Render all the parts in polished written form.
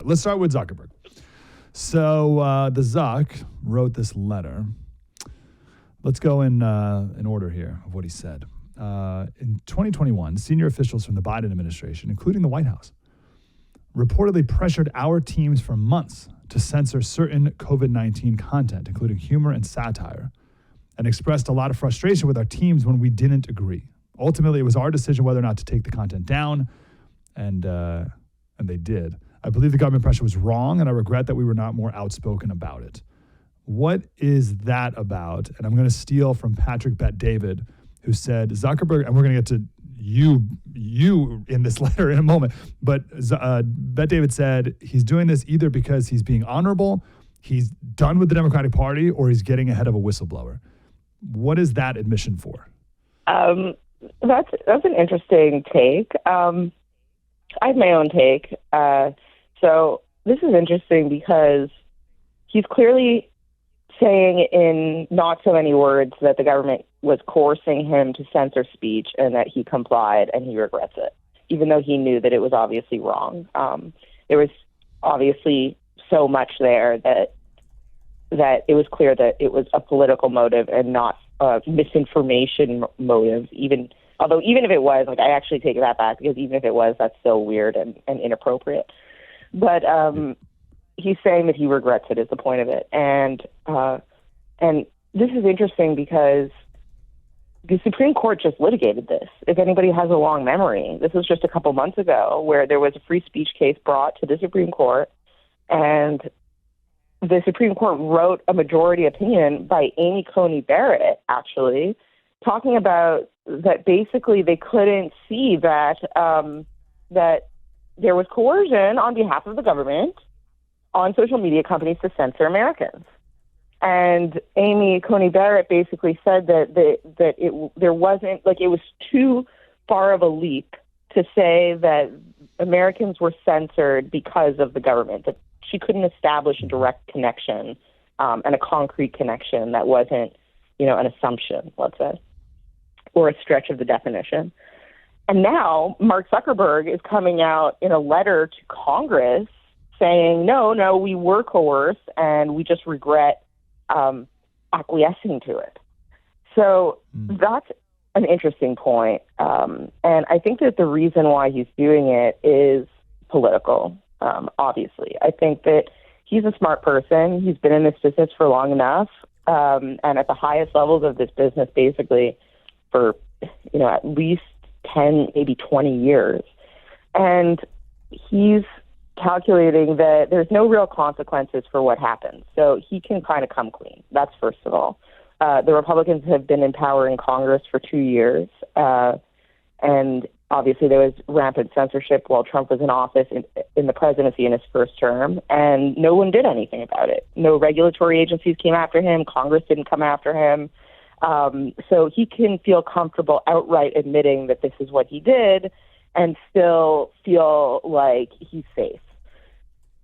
Let's start with Zuckerberg. So the Zuck wrote this letter. Let's go in order here of what he said. In 2021, senior officials from the Biden administration, including the White House, reportedly pressured our teams for months to censor certain COVID-19 content, including humor and satire, and expressed a lot of frustration with our teams when we didn't agree. Ultimately, it was our decision whether or not to take the content down, and they did. I believe the government pressure was wrong, and I regret that we were not more outspoken about it. What is that about? And I'm going to steal from Patrick Bet-David, who said Zuckerberg, and we're going to get to you in this letter in a moment, but Bet-David said he's doing this either because he's being honorable, he's done with the Democratic Party, or he's getting ahead of a whistleblower. What is that admission for? That's an interesting take. I have my own take. So this is interesting because he's clearly saying in not so many words that the government was coercing him to censor speech and that he complied and he regrets it, even though he knew that it was obviously wrong. There was obviously so much there that it was clear that it was a political motive and not a misinformation motive, even if it was, like, I actually take that back, because even if it was, that's so weird and inappropriate. But he's saying that he regrets it is the point of it. And this is interesting because the Supreme Court just litigated this. If anybody has a long memory, this was just a couple months ago where there was a free speech case brought to the Supreme Court, and the Supreme Court wrote a majority opinion by Amy Coney Barrett, actually, talking about that basically they couldn't see that that there was coercion on behalf of the government on social media companies to censor Americans. And Amy Coney Barrett basically said that there wasn't, like, it was too far of a leap to say that Americans were censored because of the government, that she couldn't establish a direct connection and a concrete connection that wasn't, an assumption, let's say, or a stretch of the definition. And now Mark Zuckerberg is coming out in a letter to Congress saying, no, we were coerced and we just regret acquiescing to it. So that's an interesting point. And I think that the reason why he's doing it is political, obviously. I think that he's a smart person. He's been in this business for long enough, and at the highest levels of this business, basically, for, at least 10, maybe 20 years. And he's calculating that there's no real consequences for what happens. So he can kind of come clean. That's first of all. The Republicans have been in power in Congress for 2 years. And obviously there was rampant censorship while Trump was in office in the presidency in his first term. And no one did anything about it. No regulatory agencies came after him. Congress didn't come after him. So he can feel comfortable outright admitting that this is what he did and still feel like he's safe.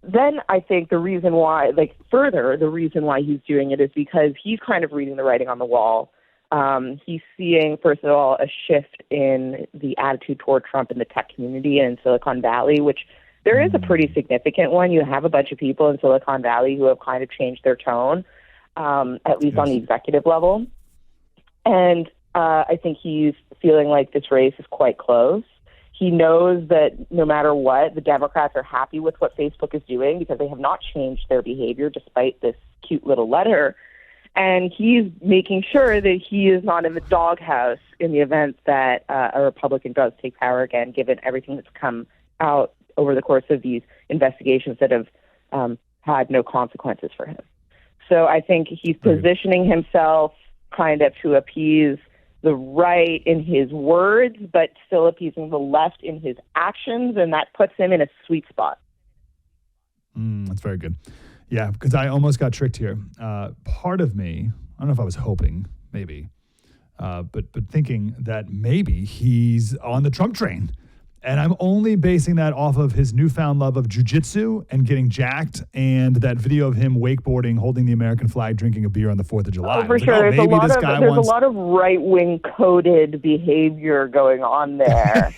Then I think the reason why he's doing it is because he's kind of reading the writing on the wall. He's seeing, first of all, a shift in the attitude toward Trump in the tech community and in Silicon Valley, which there is a pretty significant one. You have a bunch of people in Silicon Valley who have kind of changed their tone, at least on the executive level. And I think he's feeling like this race is quite close. He knows that no matter what, the Democrats are happy with what Facebook is doing because they have not changed their behavior despite this cute little letter. And he's making sure that he is not in the doghouse in the event that a Republican does take power again, given everything that's come out over the course of these investigations that have had no consequences for him. So I think he's positioning himself kind of to appease the right in his words, but still appeasing the left in his actions, and that puts him in a sweet spot. That's very good. Yeah, because I almost got tricked here. Part of me, I don't know if I was hoping, maybe, but thinking that maybe he's on the Trump train. And I'm only basing that off of his newfound love of jiu-jitsu and getting jacked and that video of him wakeboarding, holding the American flag, drinking a beer on the 4th of July. Oh, for sure. There's a lot of right-wing coded behavior going on there.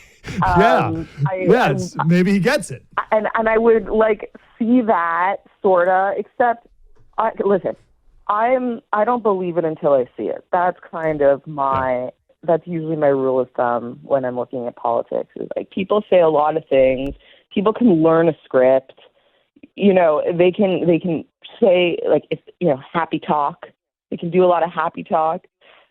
Maybe he gets it. And I would see that sorta, except listen, I don't believe it until I see it. That's kind of that's usually my rule of thumb when I'm looking at politics. Is like people say a lot of things. People can learn a script. You know, they can say like if happy talk. They can do a lot of happy talk,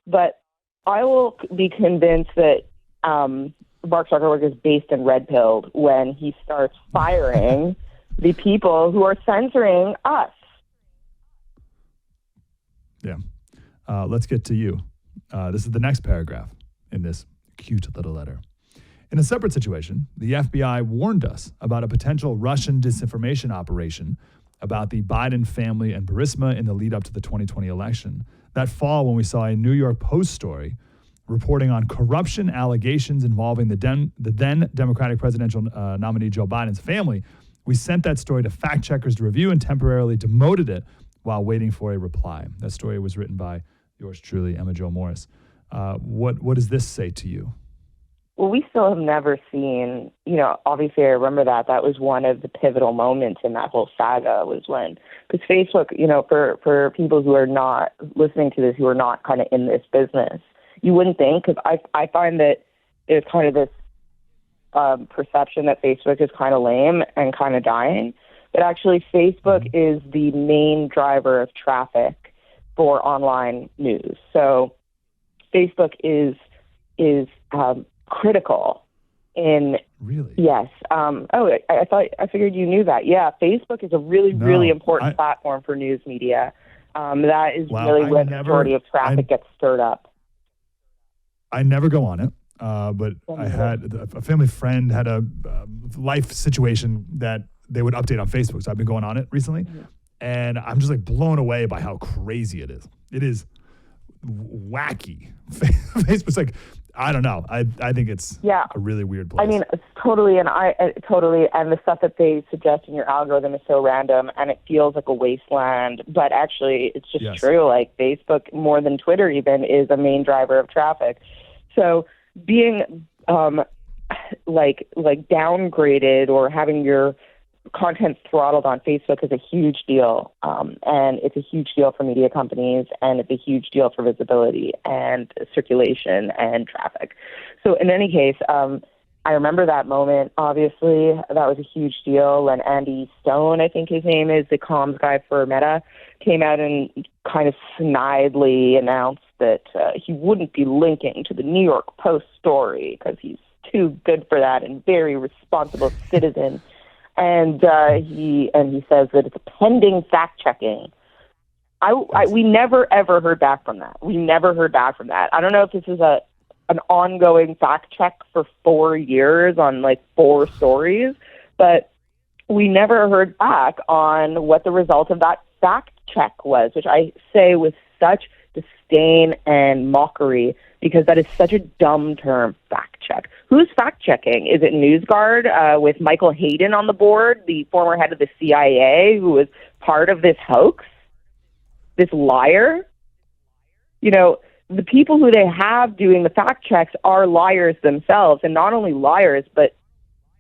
but I will be convinced that Mark Zuckerberg is based and red-pilled when he starts firing the people who are censoring us. Yeah. Let's get to you. This is the next paragraph in this cute little letter. In a separate situation, the FBI warned us about a potential Russian disinformation operation about the Biden family and Burisma in the lead up to the 2020 election. That fall, when we saw a New York Post story reporting on corruption allegations involving the then Democratic presidential nominee Joe Biden's family, we sent that story to fact checkers to review and temporarily demoted it while waiting for a reply. That story was written by yours truly, Emma Jo Morris. What does this say to you? Well, we still have never seen, obviously I remember that was one of the pivotal moments in that whole saga was when, because Facebook, for people who are not listening to this, who are not kind of in this business, you wouldn't think, because I find that there's kind of this perception that Facebook is kind of lame and kind of dying, but actually Facebook is the main driver of traffic for online news. So Facebook is critical in. Really? Yes. I figured you knew that. Yeah, Facebook is a really important platform for news media. That is really where the majority of traffic gets stirred up. I never go on it, but I had a family friend had a life situation that they would update on Facebook, so I've been going on it recently, and I'm just like blown away by how crazy it is. It is wacky. Facebook's like, I don't know. I think it's a really weird place. I mean, it's totally, and the stuff that they suggest in your algorithm is so random, and it feels like a wasteland. But actually, it's just true. Like Facebook, more than Twitter, even is a main driver of traffic. So being like downgraded or having your content throttled on Facebook is a huge deal, and it's a huge deal for media companies, and it's a huge deal for visibility and circulation and traffic. So in any case, I remember that moment. Obviously, that was a huge deal when Andy Stone, I think his name is, the comms guy for Meta, came out and kind of snidely announced that he wouldn't be linking to the New York Post story because he's too good for that and very responsible citizen. And he says that it's pending fact checking. We never ever heard back from that. I don't know if this is an ongoing fact check for 4 years on like 4 stories, but we never heard back on what the result of that fact check was, which I say with such disdain and mockery, because that is such a dumb term, fact check. Who's fact checking? Is it NewsGuard with Michael Hayden on the board, the former head of the CIA, who was part of this hoax, this liar? The people who they have doing the fact checks are liars themselves, and not only liars, but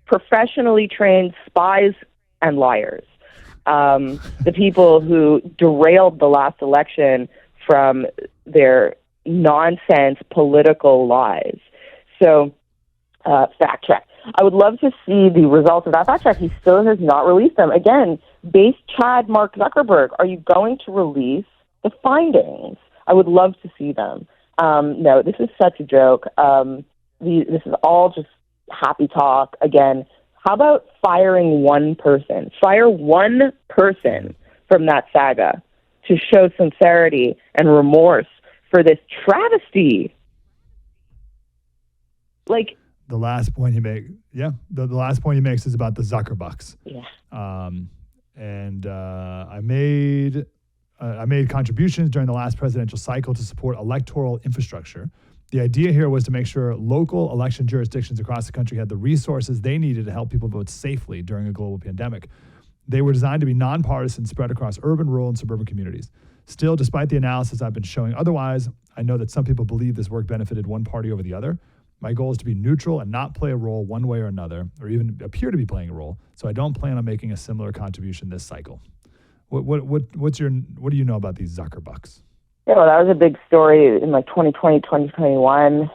professionally trained spies and liars. The people who derailed the last election from their nonsense political lies. So, fact check. I would love to see the results of that fact check. He still has not released them. Again, base Chad Mark Zuckerberg, are you going to release the findings? I would love to see them. No, this is such a joke. This is all just happy talk. Again, how about firing one person? Fire one person from that saga to show sincerity and remorse for this travesty. Like the last point he makes, the last point he makes is about the Zuckerbucks. Yeah. I made contributions during the last presidential cycle to support electoral infrastructure. The idea here was to make sure local election jurisdictions across the country had the resources they needed to help people vote safely during a global pandemic. They were designed to be nonpartisan, spread across urban, rural, and suburban communities. Still, despite the analysis I've been showing otherwise, I know that some people believe this work benefited one party over the other. My goal is to be neutral and not play a role one way or another, or even appear to be playing a role. So I don't plan on making a similar contribution this cycle. What do you know about these Zuckerbucks? Yeah, well, that was a big story in like 2020, 2021.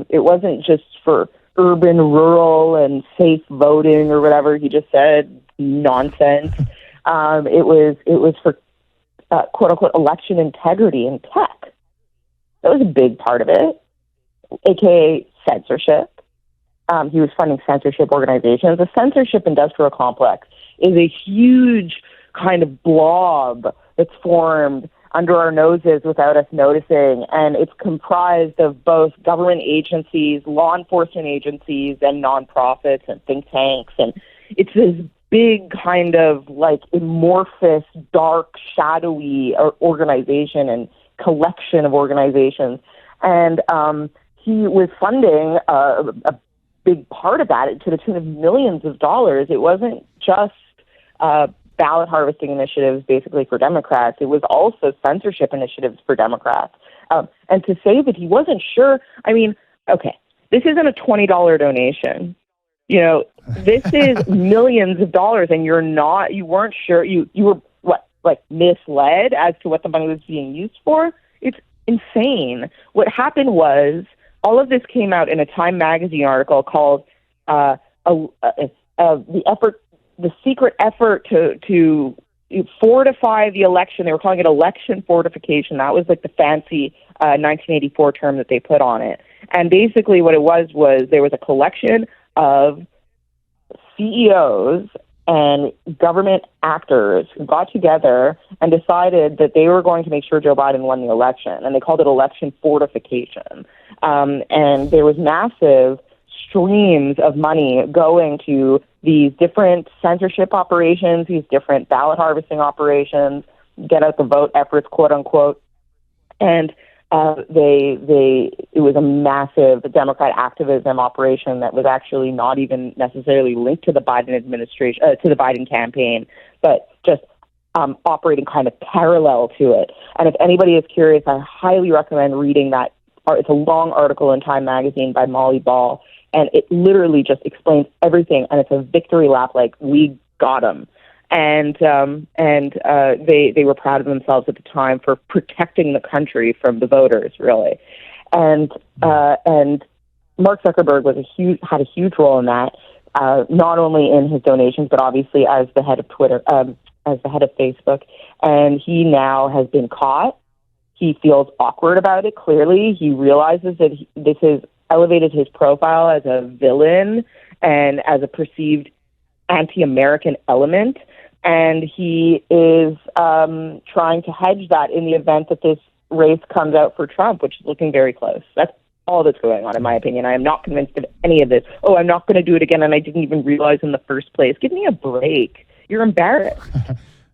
It wasn't just for urban, rural, and safe voting or whatever he just said, nonsense. It was for quote unquote election integrity in tech. That was a big part of it, aka censorship. He was funding censorship organizations. The censorship industrial complex is a huge kind of blob that's formed under our noses without us noticing, and it's comprised of both government agencies, law enforcement agencies, and nonprofits and think tanks, and it's this big kind of like amorphous, dark, shadowy organization and collection of organizations, and he was funding a big part of that to the tune of millions of dollars. It wasn't just ballot harvesting initiatives basically for Democrats. It was also censorship initiatives for Democrats. And to say that he wasn't sure, I mean, okay, this isn't a $20 donation. You know, this is millions of dollars, and you weren't sure, you were misled as to what the money was being used for? It's insane. What happened was, all of this came out in a Time magazine article called the secret effort to fortify the election. They were calling it election fortification. That was like the fancy 1984 term that they put on it. And basically what it was there was a collection of CEOs and government actors who got together and decided that they were going to make sure Joe Biden won the election. And they called it election fortification. And there was massive streams of money going to these different censorship operations, these different ballot harvesting operations, get out the vote efforts, quote unquote. And it was a massive Democrat activism operation that was actually not even necessarily linked to the Biden administration, to the Biden campaign, but just operating kind of parallel to it. And if anybody is curious, I highly recommend reading that. It's a long article in Time magazine by Molly Ball, and it literally just explains everything, and it's a victory lap, like, we got them. And they were proud of themselves at the time for protecting the country from the voters, really. And Mark Zuckerberg had a huge role in that, not only in his donations, but obviously as the head of Twitter, as the head of Facebook. And he now has been caught. He feels awkward about it, clearly. He realizes that this has elevated his profile as a villain and as a perceived anti-American element. And he is trying to hedge that in the event that this race comes out for Trump, which is looking very close. That's all that's going on, in my opinion. I am not convinced of any of this. I'm not going to do it again, and I didn't even realize in the first place. Give me a break. You're embarrassed.